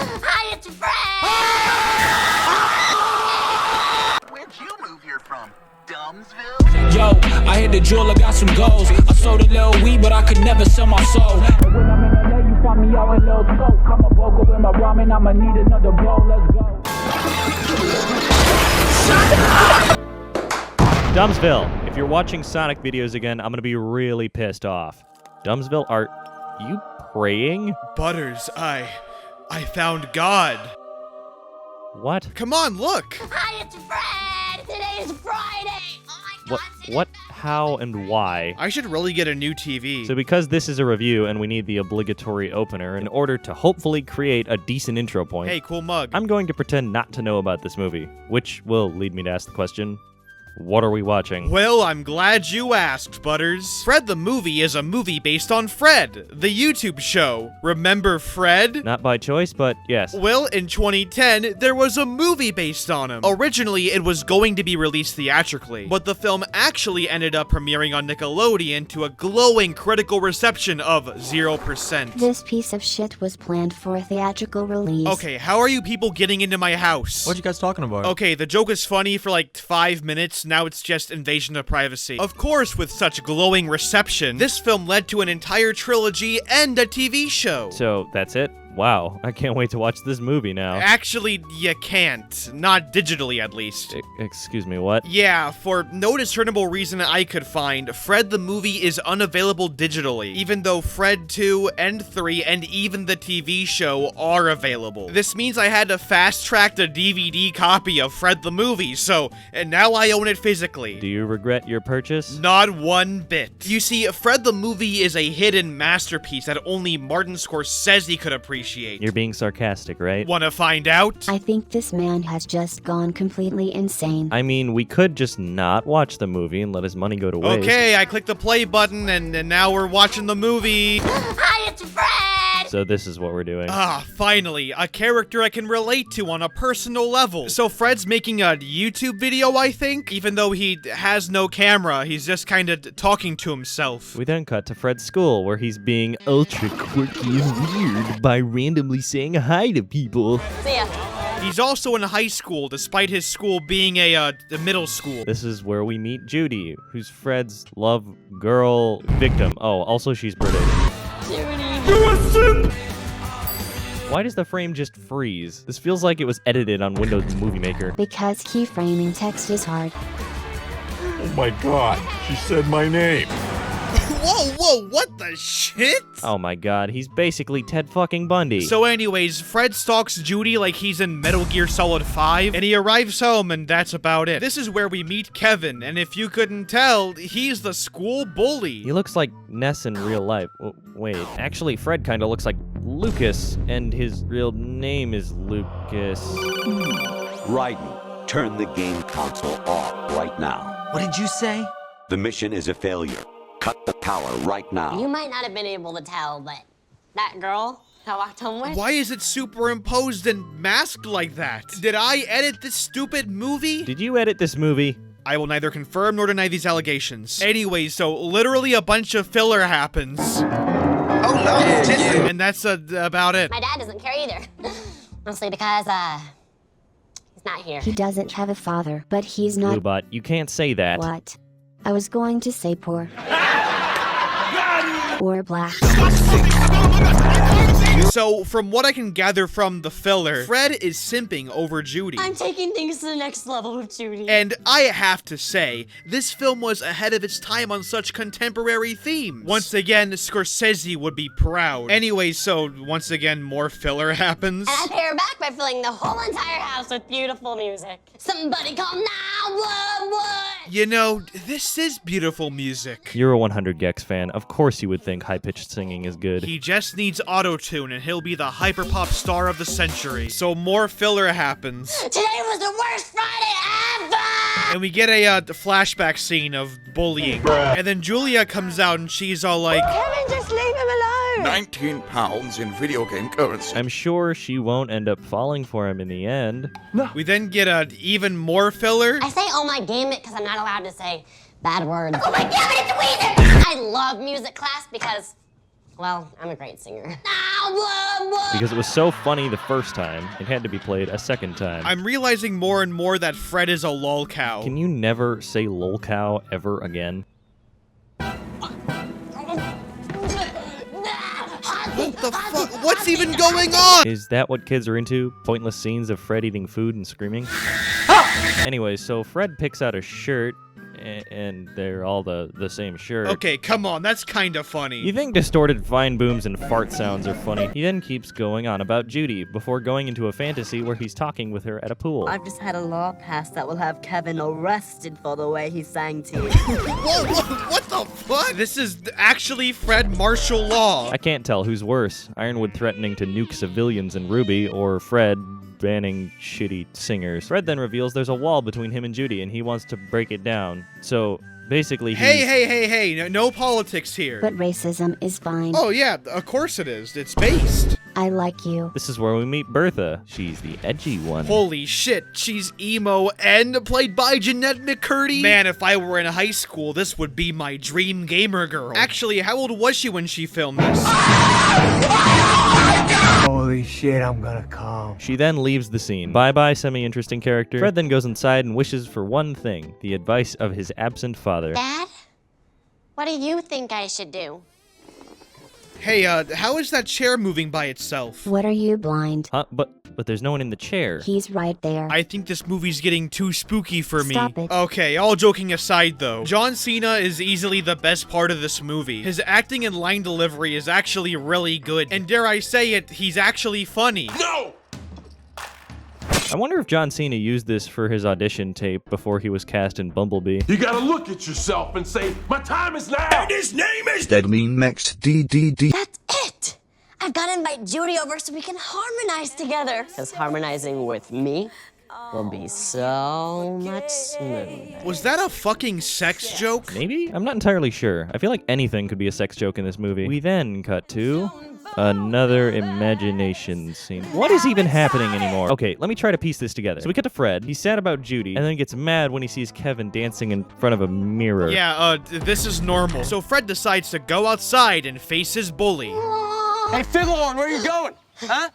Hi, it's Fred! Where'd you move here from? Dumbsville? Yo, I hit the jeweler, got some goals. I sold a little weed, but I could never sell my soul. And when I'm in LA, you find me out in Lil Toe. Come up vocal with my ramen, I'ma need another bowl. Let's go. Dumbsville, if you're watching Sonic videos again, I'm gonna be really pissed off. Dumbsville, are you praying? Butters, I found God. What? Come on, look! Hi, it's Fred! Today's Friday! Oh my god! What? How, and why? I should really get a new TV. So because this is a review and we need the obligatory opener in order to hopefully create a decent intro point, Hey, cool mug. I'm going to pretend not to know about this movie, which will lead me to ask the question, what are we watching? Well, I'm glad you asked, Butters. Fred the Movie is a movie based on Fred, the YouTube show. Remember Fred? Not by choice, but yes. Well, in 2010, there was a movie based on him. Originally, it was going to be released theatrically, but the film actually ended up premiering on Nickelodeon to a glowing critical reception of 0%. This piece of shit was planned for a theatrical release. Okay, how are you people getting into my house? What you guys talking about? Okay, the joke is funny for like 5 minutes, now it's just invasion of privacy. Of course, with such glowing reception, this film led to an entire trilogy and a TV show. So, that's it? Wow, I can't wait to watch this movie now. Actually, you can't. Not digitally, at least. Excuse me, what? Yeah, for no discernible reason I could find, Fred the Movie is unavailable digitally, even though Fred 2 and 3 and even the TV show are available. This means I had to fast-track a DVD copy of Fred the Movie, and now I own it physically. Do you regret your purchase? Not one bit. You see, Fred the Movie is a hidden masterpiece that only Martin Scorsese could appreciate. You're being sarcastic, right? Wanna find out? I think this man has just gone completely insane. I mean, we could just not watch the movie and let his money go to waste. Okay, I clicked the play button and now we're watching the movie. Hi, it's Fred! So this is what we're doing. Ah, finally, a character I can relate to on a personal level. So Fred's making a YouTube video, I think? Even though he has no camera, he's just kinda talking to himself. We then cut to Fred's school, where he's being ultra quirky and weird by randomly saying hi to people. See ya. He's also in high school, despite his school being a middle school. This is where we meet Judy, who's Fred's love girl victim. Oh, also she's British. Why does the frame just freeze? This feels like it was edited on Windows Movie Maker. Because keyframing text is hard. Oh my god, she said my name. Whoa, what the shit? Oh my god, he's basically Ted fucking Bundy. So anyways, Fred stalks Judy like he's in Metal Gear Solid 5, and he arrives home, and that's about it. This is where we meet Kevin, and if you couldn't tell, he's the school bully. He looks like Ness in real life. Wait, actually Fred kinda looks like Lucas, and his real name is Lucas. Raiden, turn the game console off right now. What did you say? The mission is a failure. Cut the power right now. You might not have been able to tell, but that girl I walked home with? Why is it superimposed and masked like that? Did I edit this stupid movie? Did you edit this movie? I will neither confirm nor deny these allegations. Anyway, so literally a bunch of filler happens. Oh no, and that's about it. My dad doesn't care either. Mostly because, he's not here. He doesn't have a father, but he's not— Bluebot, you can't say that. What? I was going to say poor. Or black. So, from what I can gather from the filler, Fred is simping over Judy. I'm taking things to the next level with Judy. And I have to say, this film was ahead of its time on such contemporary themes. Once again, Scorsese would be proud. Anyway, so once again, more filler happens. And I pay her back by filling the whole entire house with beautiful music. Somebody call 911! You know, this is beautiful music. You're a 100 Gex fan. Of course you would think high-pitched singing is good. He just needs auto-tune and he'll be the hyperpop star of the century. So more filler happens. Today was the worst Friday ever! And we get a flashback scene of bullying. And then Julia comes out and she's all like, Kevin, just leave him alone! 19 pounds in video game currency. I'm sure she won't end up falling for him in the end. We then get even more filler. I say oh my game it because I'm not allowed to say bad words. Oh my god, it's weird! I love music class because Well, I'm a great singer. Now, what? Because it was so funny the first time, it had to be played a second time. I'm realizing more and more that Fred is a lol cow. Can you never say lol cow ever again? What the fuck? What's even going on? Is that what kids are into? Pointless scenes of Fred eating food and screaming? Anyway, so Fred picks out a shirt, and they're all the same shirt. Okay, come on, that's kind of funny. You think distorted vine booms and fart sounds are funny. He then keeps going on about Judy, before going into a fantasy where he's talking with her at a pool. I've just had a law passed that will have Kevin arrested for the way he sang to you. Whoa, what the fuck? This is actually Fred martial law. I can't tell who's worse, Ironwood threatening to nuke civilians in Ruby, or Fred banning shitty singers. Fred then reveals there's a wall between him and Judy, and he wants to break it down. So basically, Hey, no politics here. But racism is fine. Oh yeah, of course it is. It's based. I like you. This is where we meet Bertha. She's the edgy one. Holy shit, she's emo and played by Jeanette McCurdy? Man, if I were in high school, this would be my dream gamer girl. Actually, how old was she when she filmed this? Holy shit, I'm gonna come. She then leaves the scene. Bye-bye, semi-interesting character. Fred then goes inside and wishes for one thing, the advice of his absent father. Dad, what do you think I should do? Hey, how is that chair moving by itself? What are you, blind? Huh? But there's no one in the chair. He's right there. I think this movie's getting too spooky for me. Stop it. Okay, all joking aside though, John Cena is easily the best part of this movie. His acting and line delivery is actually really good, and dare I say it, he's actually funny. No! I wonder if John Cena used this for his audition tape before he was cast in Bumblebee. You gotta look at yourself and say, my time is now! And his name is Deadly Max DDD. That's it! I've got to invite Judy over so we can harmonize together. Because harmonizing with me will be so much smoother. Was that a fucking sex joke? Maybe? I'm not entirely sure. I feel like anything could be a sex joke in this movie. We then cut to another imagination scene. What is even happening anymore? Okay, let me try to piece this together. So we cut to Fred. He's sad about Judy, and then gets mad when he sees Kevin dancing in front of a mirror. Yeah, this is normal. So Fred decides to go outside and face his bully. Hey, Fiddlehorn, where you going? Huh?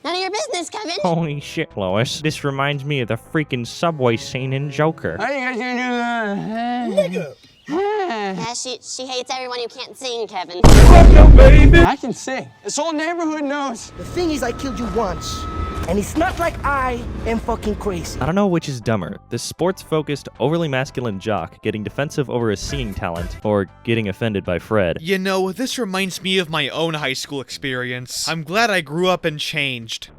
None of your business, Kevin. Holy shit, Lois. This reminds me of the freaking subway scene in Joker. How you guys gonna do that? Yeah, she hates everyone who can't sing, Kevin. I can sing. This whole neighborhood knows. The thing is, I killed you once. And it's not like I am fucking crazy. I don't know which is dumber, this sports-focused, overly masculine jock getting defensive over his singing talent, or getting offended by Fred. You know, this reminds me of my own high school experience. I'm glad I grew up and changed.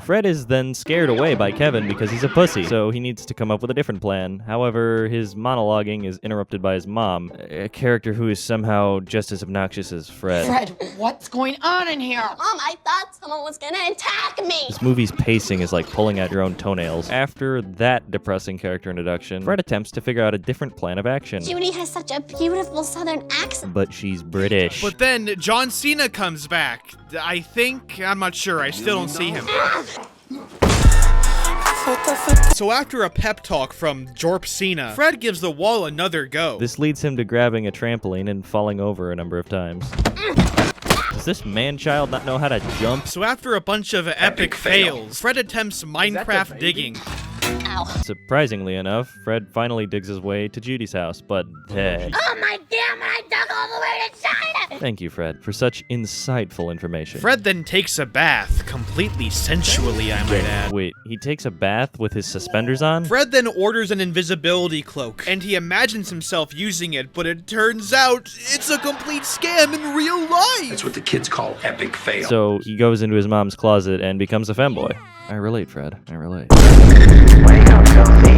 Fred is then scared away by Kevin because he's a pussy, so he needs to come up with a different plan. However, his monologuing is interrupted by his mom, a character who is somehow just as obnoxious as Fred. Fred, what's going on in here? Mom, I thought someone was gonna attack me. This movie's pacing is like pulling at your own toenails. After that depressing character introduction, Fred attempts to figure out a different plan of action. Judy has such a beautiful southern accent. But she's British. But then John Cena comes back. I think, I'm not sure, I still don't see him. So after a pep talk from Jorp Cena, Fred gives the wall another go. This leads him to grabbing a trampoline and falling over a number of times. Does this man-child not know how to jump? So after a bunch of epic fails, Fred attempts Minecraft digging. Ow. Surprisingly enough, Fred finally digs his way to Judy's house, but dead. Oh my damn, I dug all the way to China! Thank you, Fred, for such insightful information. Fred then takes a bath, completely sensually, I might add. Wait, he takes a bath with his suspenders on? Fred then orders an invisibility cloak, and he imagines himself using it, but it turns out it's a complete scam in real life! That's what the kids call epic fail. So he goes into his mom's closet and becomes a femboy. I relate, Fred. I relate.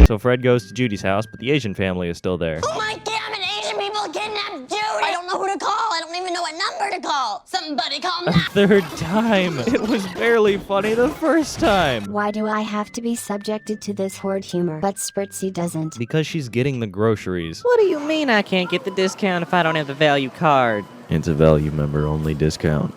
So Fred goes to Judy's house, but the Asian family is still there. Oh my damn it, Asian people kidnapped Judy! I don't know who to call. I don't even know what number to call. Somebody call A now. third time. It was barely funny the first time. Why do I have to be subjected to this horde humor? But Spritzy doesn't. Because she's getting the groceries. What do you mean I can't get the discount if I don't have the value card? It's a value member only discount.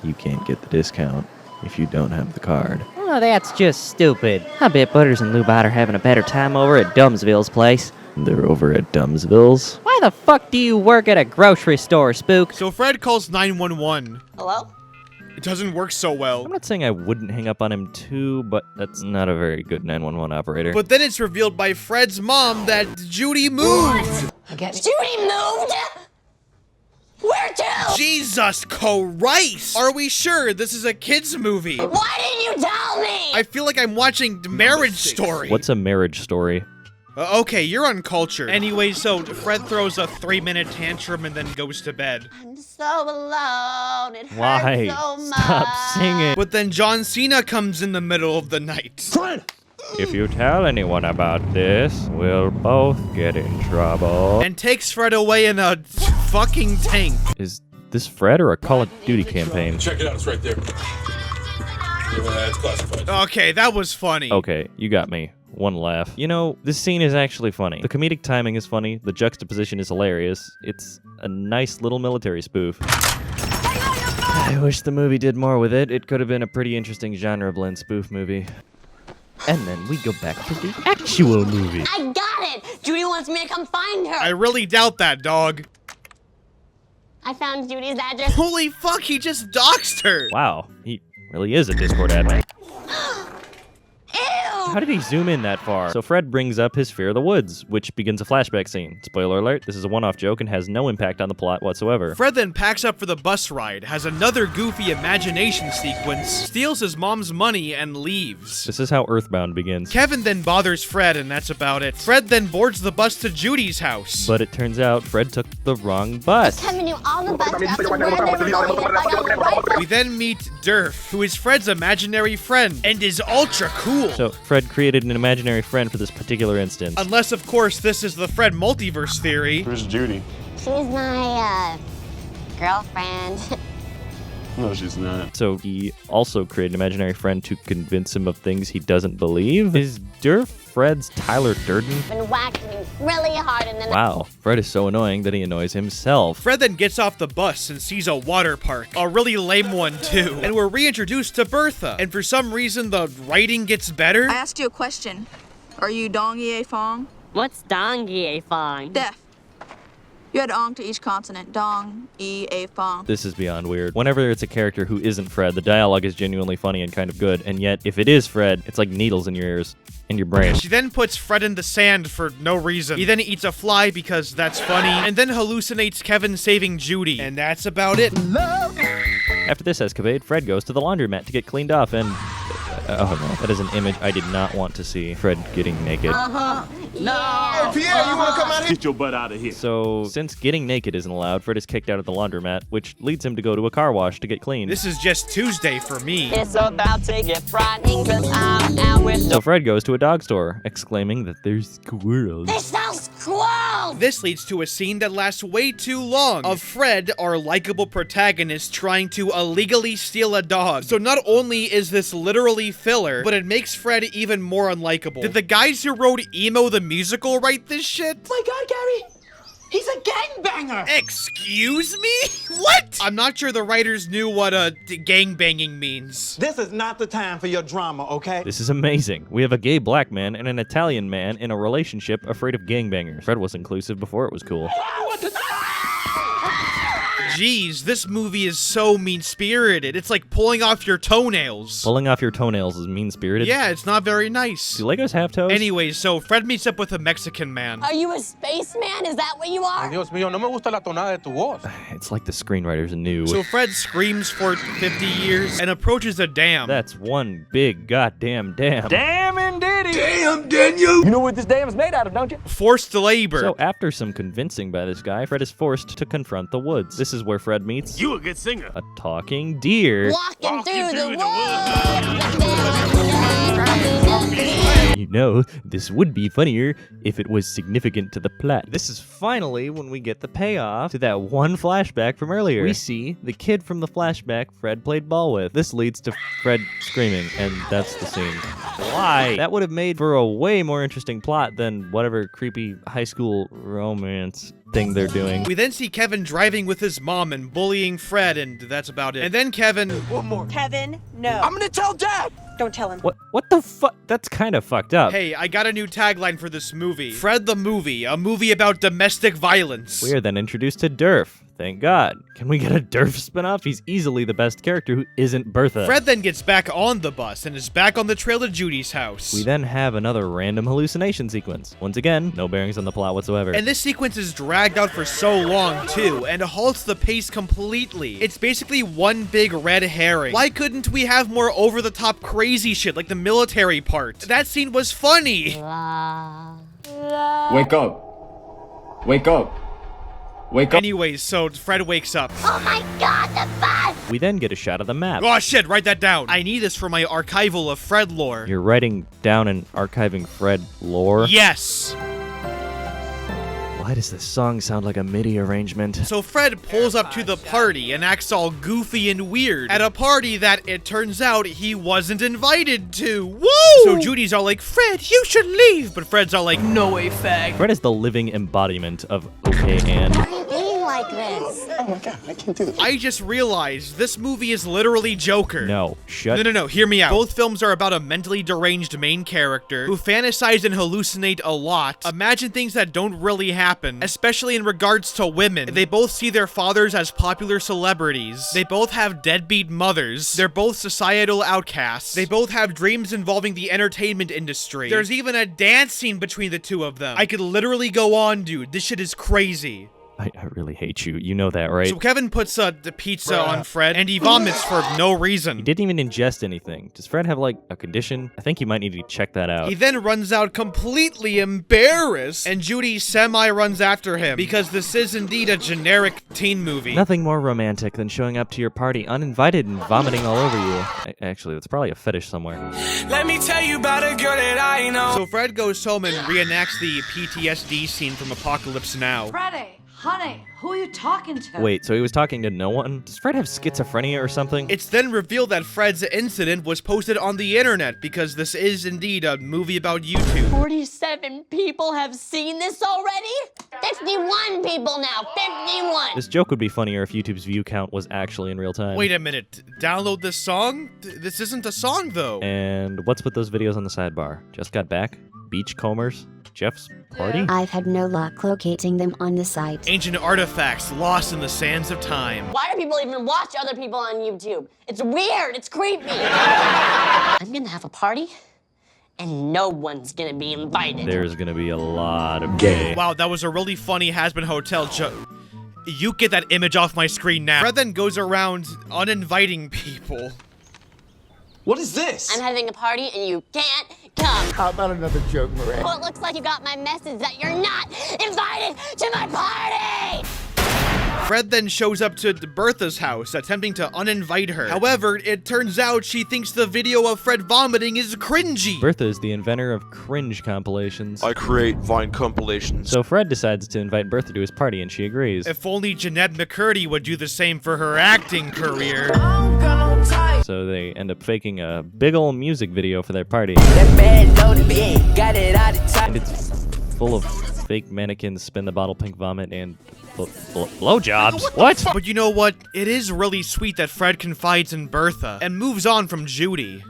You can't get the discount if you don't have the card. Oh, that's just stupid. I bet Butters and Lubot are having a better time over at Dumbsville's place. They're over at Dumbsville's? Why Why the fuck do you work at a grocery store, Spook? So Fred calls 911. Hello? It doesn't work so well. I'm not saying I wouldn't hang up on him too, but that's not a very good 911 operator. But then it's revealed by Fred's mom that Judy moved. Judy moved? Where to? Jesus Christ! Are we sure this is a kid's movie? Why didn't you tell me? I feel like I'm watching Marriage Story. What's a marriage story? Okay, you're uncultured. Anyway, so Fred throws a 3-minute tantrum and then goes to bed. I'm so alone. It Why? hurts so much. Stop singing. But then John Cena comes in the middle of the night. Fred! If you tell anyone about this, we'll both get in trouble. And takes Fred away in a fucking tank. Is this Fred or a Call of Duty campaign? Check it out, it's right there. It's classified. Okay, that was funny. Okay, you got me. One laugh. You know, this scene is actually funny. The comedic timing is funny. The juxtaposition is hilarious. It's a nice little military spoof. I wish the movie did more with it. It could have been a pretty interesting genre blend spoof movie. And then we go back to the actual movie. I got it. Judy wants me to come find her. I really doubt that, dog. I found Judy's address. Holy fuck, he just doxed her. Wow, he really is a Discord admin. Ew. How did he zoom in that far? So Fred brings up his fear of the woods, which begins a flashback scene. Spoiler alert, this is a one-off joke and has no impact on the plot whatsoever. Fred then packs up for the bus ride, has another goofy imagination sequence, steals his mom's money, and leaves. This is how Earthbound begins. Kevin then bothers Fred, and that's about it. Fred then boards the bus to Judy's house. But it turns out Fred took the wrong bus. Kevin knew all the bus routes and where they were going if I got the right We then meet Durf, who is Fred's imaginary friend, and is ultra cool. So Fred created an imaginary friend for this particular instance. Unless, of course, this is the Fred multiverse theory. Where's Judy? She's my, girlfriend. No, she's not. So he also created an imaginary friend to convince him of things he doesn't believe? Is Durf Fred's Tyler Durden? Been whacking me really hard and then Wow, Fred is so annoying that he annoys himself. Fred then gets off the bus and sees a water park. A really lame one, too. And we're reintroduced to Bertha. And for some reason, the writing gets better. I asked you a question. Are you Dong Ye Fong? What's Dong Ye Fong? Deaf. You had ong to each consonant. Dong, E, A, Fong. This is beyond weird. Whenever it's a character who isn't Fred, the dialogue is genuinely funny and kind of good, and yet, if it is Fred, it's like needles in your ears. In your brain. She then puts Fred in the sand for no reason. He then eats a fly because that's funny, and then hallucinates Kevin saving Judy. And that's about it. After this escapade, Fred goes to the laundromat to get cleaned off and... oh no, that is an image I did not want to see. Fred getting naked. no. Pierre, you wanna come out here? Get your butt out of here. So, since getting naked isn't allowed, Fred is kicked out of the laundromat, which leads him to go to a car wash to get clean. This is just Tuesday for me. It's about to get frightening 'cause I'm out with So Fred goes to a dog store, exclaiming that there's squirrels. They sell squirrels. This leads to a scene that lasts way too long of Fred, our likable protagonist, trying to illegally steal a dog. So not only is this literally filler, but it makes Fred even more unlikable. Did the guys who wrote Emo the Musical write this shit? My God, Gary! He's a gangbanger! Excuse me? What? I'm not sure the writers knew what gangbanging means. This is not the time for your drama, okay? This is amazing. We have a gay black man and an Italian man in a relationship afraid of gangbangers. Fred was inclusive before it was cool. Jeez, this movie is so mean-spirited. It's like pulling off your toenails. Pulling off your toenails is mean-spirited? Yeah, it's not very nice. Do Legos have toes? Anyways, so Fred meets up with a Mexican man. Are you a spaceman? Is that what you are? Dios mío, no me gusta la tonada de tu voz. It's like the screenwriters knew. So Fred screams for 50 years and approaches a dam. That's one big goddamn dam. Damn and diddy! Damn, Daniel! You know what this dam is made out of, don't you? Forced labor. So after some convincing by this guy, Fred is forced to confront the woods. This is where Fred meets You a good singer. a talking deer. Walking through the woods. You know, this would be funnier if it was significant to the plot. This is finally when we get the payoff to that one flashback from earlier. We see the kid from the flashback Fred played ball with. This leads to Fred screaming, and that's the scene. Why? That would have made for a way more interesting plot than whatever creepy high school romance thing they're doing. We then see Kevin driving with his mom and bullying Fred, and that's about it. And then Kevin... One more. Kevin, no. I'm gonna tell Dad! Don't tell him. What the fuck? That's kind of fucked up. Hey, I got a new tagline for this movie. Fred the Movie, a movie about domestic violence. We are then introduced to Durf. Thank God. Can we get a Durf spinoff? He's easily the best character who isn't Bertha. Fred then gets back on the bus and is back on the trail to Judy's house. We then have another random hallucination sequence. Once again, no bearings on the plot whatsoever. And this sequence is dragged out for so long, too, and halts the pace completely. It's basically one big red herring. Why couldn't we have more over-the-top crazy shit like the military part? That scene was funny. Wake up. Wake up. Wake up. Anyways, so Fred wakes up. Oh my God, the bus! We then get a shot of the map. Oh shit, write that down. I need this for my archival of Fred lore. You're writing down and archiving Fred lore? Yes! Why does this song sound like a MIDI arrangement? So Fred pulls up to the party and acts all goofy and weird at a party that, it turns out, he wasn't invited to. Woo! So Judy's all like, Fred, you should leave! But Fred's all like, no way, fag. Fred is the living embodiment of okay and... Why are you being like this? Oh my God, I can't do this. I just realized this movie is literally Joker. No, shut... No, hear me out. Both films are about a mentally deranged main character who fantasize and hallucinate a lot, imagine things that don't really happen, especially in regards to women. They both see their fathers as popular celebrities. They both have deadbeat mothers. They're both societal outcasts. They both have dreams involving the entertainment industry. There's even a dance scene between the two of them. I could literally go on, dude. This shit is crazy. I really hate you. You know that, right? So Kevin puts the pizza on Fred, and he vomits for no reason. He didn't even ingest anything. Does Fred have, like, a condition? I think you might need to check that out. He then runs out completely embarrassed, and Judy semi-runs after him, because this is indeed a generic teen movie. Nothing more romantic than showing up to your party uninvited and vomiting all over you. Actually, that's probably a fetish somewhere. Let me tell you about a girl that I know. So Fred goes home and reenacts the PTSD scene from Apocalypse Now. Freddie, honey, who are you talking to? Wait, so he was talking to no one? Does Fred have schizophrenia or something? It's then revealed that Fred's incident was posted on the internet, because this is indeed a movie about YouTube. 47 people have seen this already? 51 people now, 51! This joke would be funnier if YouTube's view count was actually in real time. Wait a minute, download this song? This isn't a song, though. And what's with those videos on the sidebar? Just got back? Beachcombers? Jeff's party? I've had no luck locating them on the site. Ancient artifacts lost in the sands of time. Why do people even watch other people on YouTube? It's weird, it's creepy. I'm gonna have a party, and no one's gonna be invited. There's gonna be a lot of gay. Wow, that was a really funny Has-Been Hotel joke. You get that image off my screen now. Fred then goes around uninviting people. What is this? I'm having a party and you can't come. How about another joke, Miranda? Well, it looks like you got my message that you're not invited to my party! Fred then shows up to Bertha's house, attempting to uninvite her. However, it turns out she thinks the video of Fred vomiting is cringy. Bertha is the inventor of cringe compilations. I create Vine compilations. So Fred decides to invite Bertha to his party, and she agrees. If only Jeanette McCurdy would do the same for her acting career. So they end up faking a big ol' music video for their party. And it's full of fake mannequins, spin the bottle, pink vomit, and blowjobs. What? But you know what? It is really sweet that Fred confides in Bertha and moves on from Judy.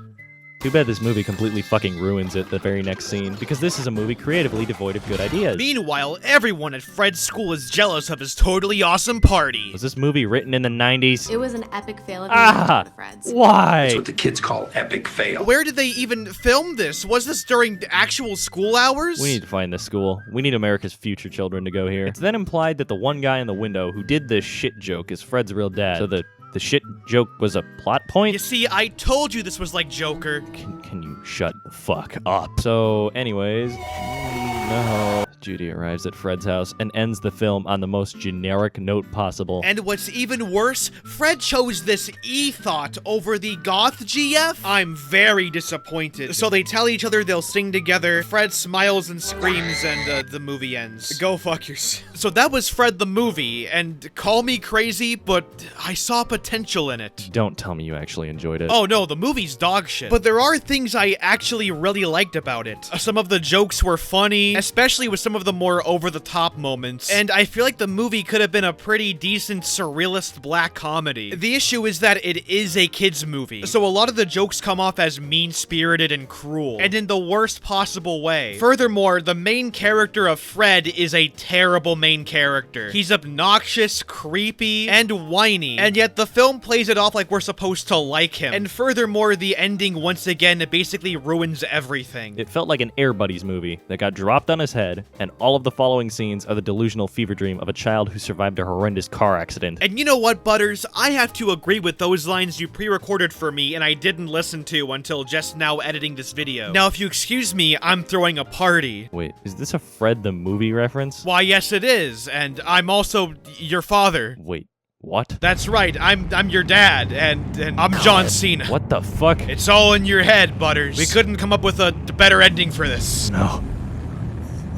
Too bad this movie completely fucking ruins it the very next scene, because this is a movie creatively devoid of good ideas. Meanwhile, everyone at Fred's school is jealous of his totally awesome party. Was this movie written in the 90s? It was an epic fail of the Freds. Why? That's what the kids call epic fail. Where did they even film this? Was this during actual school hours? We need to find this school. We need America's future children to go here. It's then implied that the one guy in the window who did the shit joke is Fred's real dad. So the shit joke was a plot point? You see, I told you this was like Joker. Can you shut the fuck up? So, anyways, no. Judy arrives at Fred's house and ends the film on the most generic note possible. And what's even worse, Fred chose this E-thought over the goth GF? I'm very disappointed. So they tell each other they'll sing together. Fred smiles and screams, and the movie ends. Go fuck yourself. So that was Fred the movie, and call me crazy, but I saw potential in it. Don't tell me you actually enjoyed it. Oh no, the movie's dog shit. But there are things I actually really liked about it. Some of the jokes were funny, especially with some of the more over-the-top moments, and I feel like the movie could have been a pretty decent surrealist black comedy. The issue is that it is a kids movie, so a lot of the jokes come off as mean-spirited and cruel, and in the worst possible way. Furthermore, the main character of Fred is a terrible main character. He's obnoxious, creepy, and whiny, and yet the film plays it off like we're supposed to like him. And furthermore, the ending once again basically ruins everything. It felt like an Air Buddies movie that got dropped on his head, and all of the following scenes are the delusional fever dream of a child who survived a horrendous car accident. And you know what, Butters? I have to agree with those lines you pre-recorded for me and I didn't listen to until just now editing this video. Now, if you excuse me, I'm throwing a party. Wait, is this a Fred the movie reference? Why, yes it is, and I'm also your father. Wait. What? That's right, I'm your dad, and I'm John Cena. What the fuck? It's all in your head, Butters. We couldn't come up with a better ending for this. No.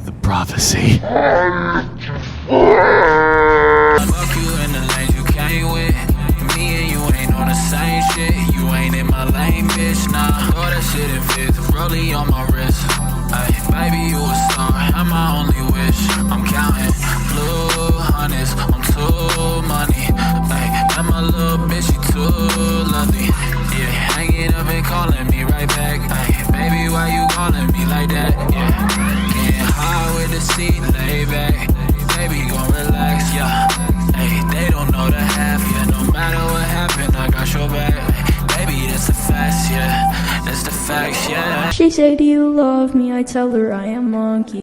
The prophecy. Fuck you in the lane you came with. Me and you ain't on the same shit. You ain't in my lane, bitch, nah. Throw that shit in fifth, rollie on my wrist. Ay, baby, you a star, I'm my only wish. I'm counting blue hundreds, I'm too money. Ay, and my little bitch, she too lovely. Yeah, hanging up and calling me right back. Ay, baby, why you calling me like that? Yeah, getting high with the seat, lay back. Baby, gon' relax, yeah. Ay, they don't know the half, yeah. No matter what happened, I got your back. Baby, that's the facts, yeah. That's the facts, yeah. She said, do you love me? I tell her I am monkey.